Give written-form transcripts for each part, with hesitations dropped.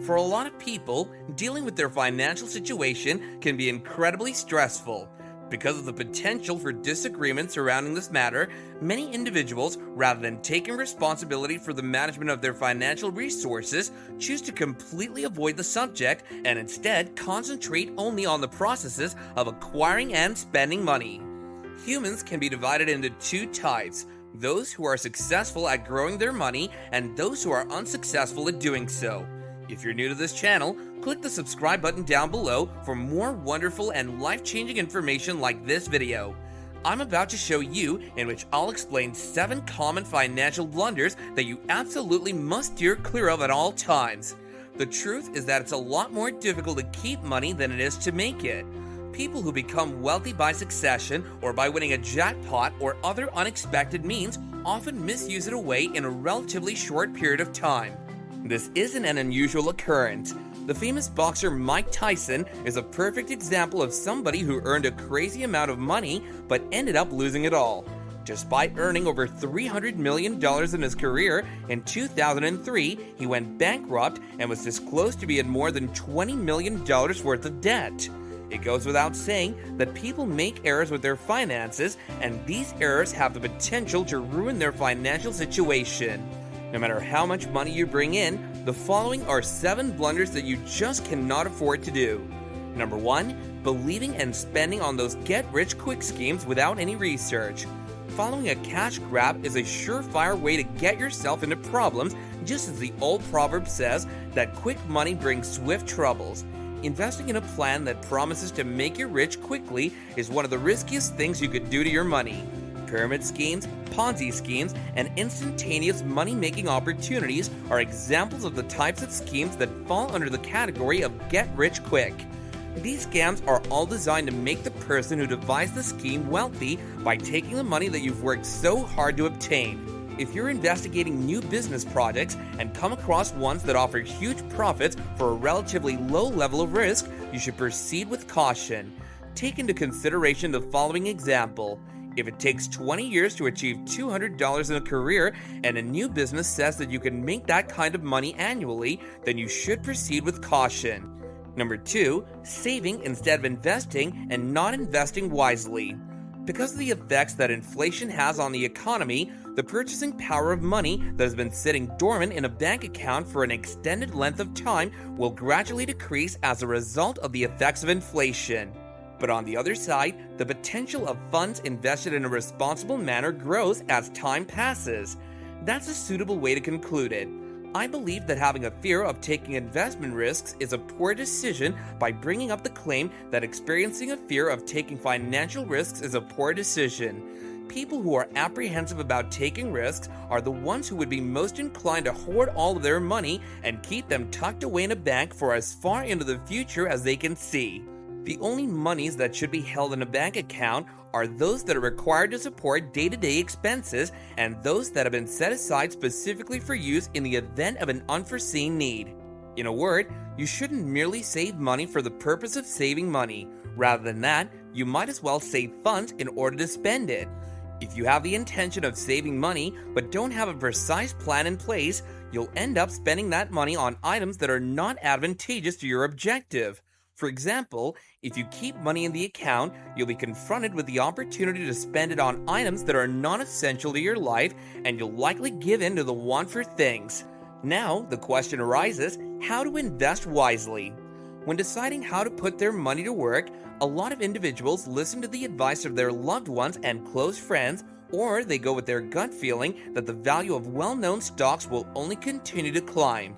For a lot of people, dealing with their financial situation can be incredibly stressful. Because of the potential for disagreement surrounding this matter, many individuals, rather than taking responsibility for the management of their financial resources, choose to completely avoid the subject and instead concentrate only on the processes of acquiring and spending money. Humans can be divided into two types: those who are successful at growing their money and those who are unsuccessful at doing so. If you're new to this channel, click the subscribe button down below for more wonderful and life-changing information like this video. I'm about to show you in which I'll explain 7 common financial blunders that you absolutely must steer clear of at all times. The truth is that it's a lot more difficult to keep money than it is to make it. People who become wealthy by succession or by winning a jackpot or other unexpected means often misuse it away in a relatively short period of time. This isn't an unusual occurrence. The famous boxer Mike Tyson is a perfect example of somebody who earned a crazy amount of money but ended up losing it all. Despite earning over $300 million in his career, in 2003 he went bankrupt and was disclosed to be in more than $20 million worth of debt. It goes without saying that people make errors with their finances, and these errors have the potential to ruin their financial situation. No matter how much money you bring in, the following are 7 blunders that you just cannot afford to do. Number 1, believing and spending on those get-rich-quick schemes without any research. Following a cash grab is a surefire way to get yourself into problems, just as the old proverb says that quick money brings swift troubles. Investing in a plan that promises to make you rich quickly is one of the riskiest things you could do to your money. Pyramid schemes, Ponzi schemes, and instantaneous money-making opportunities are examples of the types of schemes that fall under the category of get-rich-quick. These scams are all designed to make the person who devised the scheme wealthy by taking the money that you've worked so hard to obtain. If you're investigating new business projects and come across ones that offer huge profits for a relatively low level of risk, you should proceed with caution. Take into consideration the following example. If it takes 20 years to achieve $200 in a career and a new business says that you can make that kind of money annually, then you should proceed with caution. Number 2, saving instead of investing and not investing wisely. Because of the effects that inflation has on the economy, the purchasing power of money that has been sitting dormant in a bank account for an extended length of time will gradually decrease as a result of the effects of inflation. But on the other side, the potential of funds invested in a responsible manner grows as time passes. That's a suitable way to conclude it. I believe that having a fear of taking investment risks is a poor decision by bringing up the claim that experiencing a fear of taking financial risks is a poor decision. People who are apprehensive about taking risks are the ones who would be most inclined to hoard all of their money and keep them tucked away in a bank for as far into the future as they can see. The only monies that should be held in a bank account are those that are required to support day-to-day expenses and those that have been set aside specifically for use in the event of an unforeseen need. In a word, you shouldn't merely save money for the purpose of saving money. Rather than that, you might as well save funds in order to spend it. If you have the intention of saving money but don't have a precise plan in place, you'll end up spending that money on items that are not advantageous to your objective. For example, if you keep money in the account, you'll be confronted with the opportunity to spend it on items that are not essential to your life, and you'll likely give in to the want for things. Now, the question arises, how to invest wisely? When deciding how to put their money to work, a lot of individuals listen to the advice of their loved ones and close friends, or they go with their gut feeling that the value of well-known stocks will only continue to climb.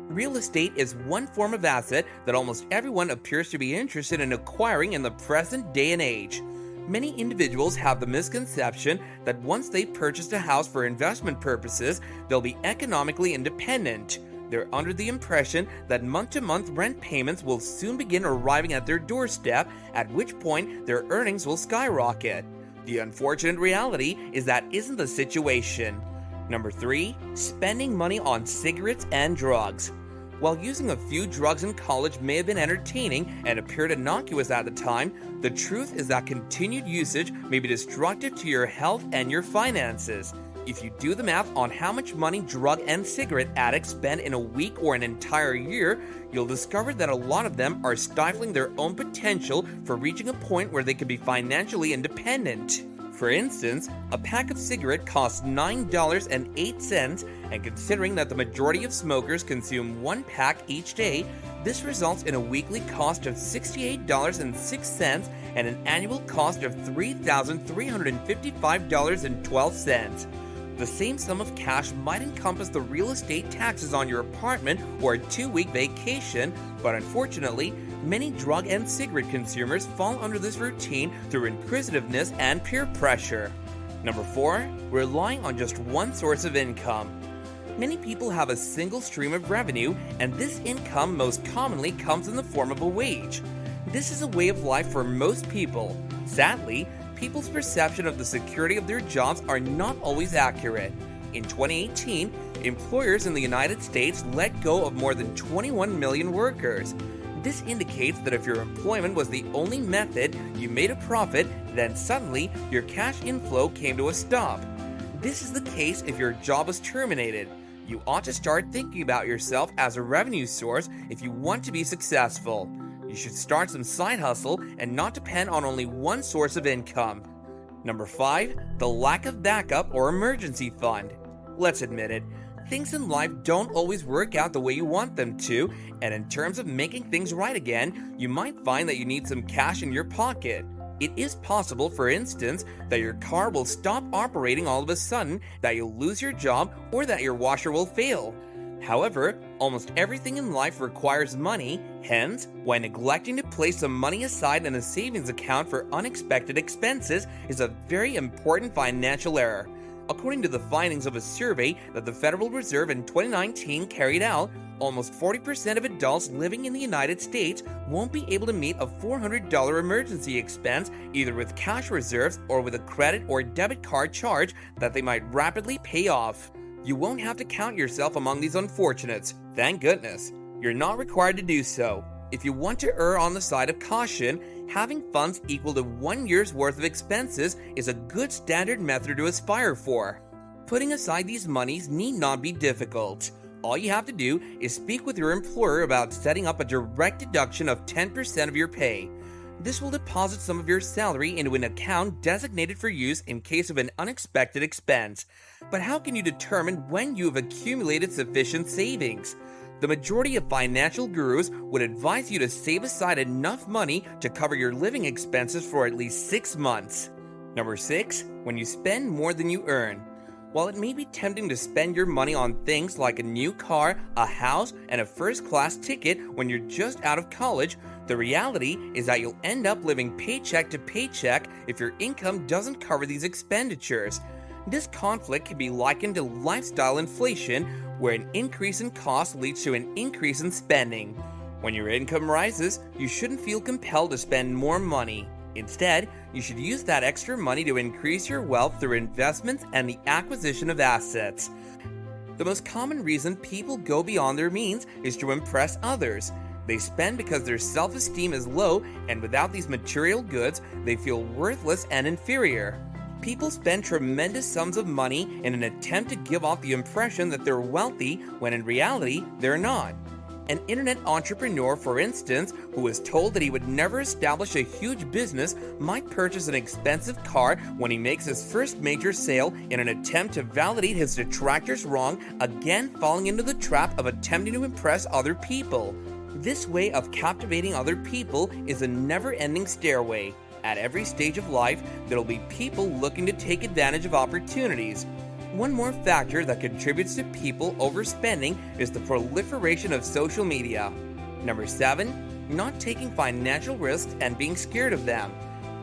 Real estate is one form of asset that almost everyone appears to be interested in acquiring in the present day and age. Many individuals have the misconception that once they've purchased a house for investment purposes, they'll be economically independent. They're under the impression that month-to-month rent payments will soon begin arriving at their doorstep, at which point their earnings will skyrocket. The unfortunate reality is that isn't the situation. Number 3, spending money on cigarettes and drugs. While using a few drugs in college may have been entertaining and appeared innocuous at the time, the truth is that continued usage may be destructive to your health and your finances. If you do the math on how much money drug and cigarette addicts spend in a week or an entire year, you'll discover that a lot of them are stifling their own potential for reaching a point where they can be financially independent. For instance, a pack of cigarettes costs $9.08, and considering that the majority of smokers consume one pack each day, this results in a weekly cost of $68.06 and an annual cost of $3,355.12. The same sum of cash might encompass the real estate taxes on your apartment or a 2-week vacation, but unfortunately, many drug and cigarette consumers fall under this routine through inquisitiveness and peer pressure. Number 4, relying on just one source of income. Many people have a single stream of revenue, and this income most commonly comes in the form of a wage. This is a way of life for most people. Sadly, people's perception of the security of their jobs are not always accurate. In 2018, employers in the United States let go of more than 21 million workers. This indicates that if your employment was the only method you made a profit, then suddenly your cash inflow came to a stop. This is the case if your job was terminated. You ought to start thinking about yourself as a revenue source if you want to be successful. You should start some side hustle and not depend on only one source of income. Number 5, the lack of backup or emergency fund. Let's admit it, things in life don't always work out the way you want them to, and in terms of making things right again, you might find that you need some cash in your pocket. It is possible, for instance, that your car will stop operating all of a sudden, that you'll lose your job, or that your washer will fail. However, almost everything in life requires money, hence, why neglecting to place some money aside in a savings account for unexpected expenses is a very important financial error. According to the findings of a survey that the Federal Reserve in 2019 carried out, almost 40% of adults living in the United States won't be able to meet a $400 emergency expense either with cash reserves or with a credit or debit card charge that they might rapidly pay off. You won't have to count yourself among these unfortunates, thank goodness. You're not required to do so. If you want to err on the side of caution, having funds equal to 1 year's worth of expenses is a good standard method to aspire for. Putting aside these monies need not be difficult. All you have to do is speak with your employer about setting up a direct deduction of 10% of your pay. This will deposit some of your salary into an account designated for use in case of an unexpected expense. But how can you determine when you have accumulated sufficient savings? The majority of financial gurus would advise you to save aside enough money to cover your living expenses for at least 6 months. Number 6, when you spend more than you earn. While it may be tempting to spend your money on things like a new car, a house, and a first-class ticket when you're just out of college, the reality is that you'll end up living paycheck to paycheck if your income doesn't cover these expenditures. This conflict can be likened to lifestyle inflation, where an increase in cost leads to an increase in spending. When your income rises, you shouldn't feel compelled to spend more money. Instead, you should use that extra money to increase your wealth through investments and the acquisition of assets. The most common reason people go beyond their means is to impress others. They spend because their self-esteem is low, and without these material goods, they feel worthless and inferior. People spend tremendous sums of money in an attempt to give off the impression that they're wealthy when in reality, they're not. An internet entrepreneur, for instance, who was told that he would never establish a huge business might purchase an expensive car when he makes his first major sale in an attempt to validate his detractors wrong, again falling into the trap of attempting to impress other people. This way of captivating other people is a never-ending stairway. At every stage of life, there'll be people looking to take advantage of opportunities. One more factor that contributes to people overspending is the proliferation of social media. Number 7, not taking financial risks and being scared of them.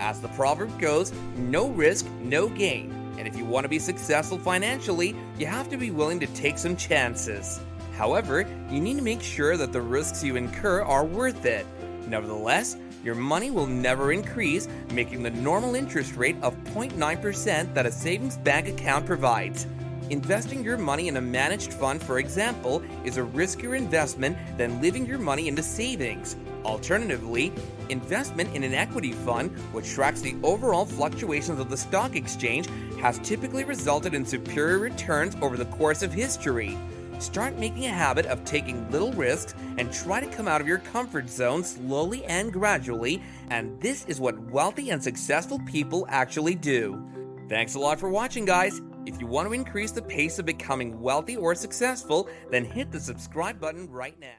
As the proverb goes, no risk, no gain. And if you want to be successful financially, you have to be willing to take some chances. However, you need to make sure that the risks you incur are worth it. Nevertheless, your money will never increase, making the normal interest rate of 0.9% that a savings bank account provides. Investing your money in a managed fund, for example, is a riskier investment than leaving your money into savings. Alternatively, investment in an equity fund, which tracks the overall fluctuations of the stock exchange, has typically resulted in superior returns over the course of history. Start making a habit of taking little risks and try to come out of your comfort zone slowly and gradually, and this is what wealthy and successful people actually do. Thanks a lot for watching, guys. If you want to increase the pace of becoming wealthy or successful, then hit the subscribe button right now.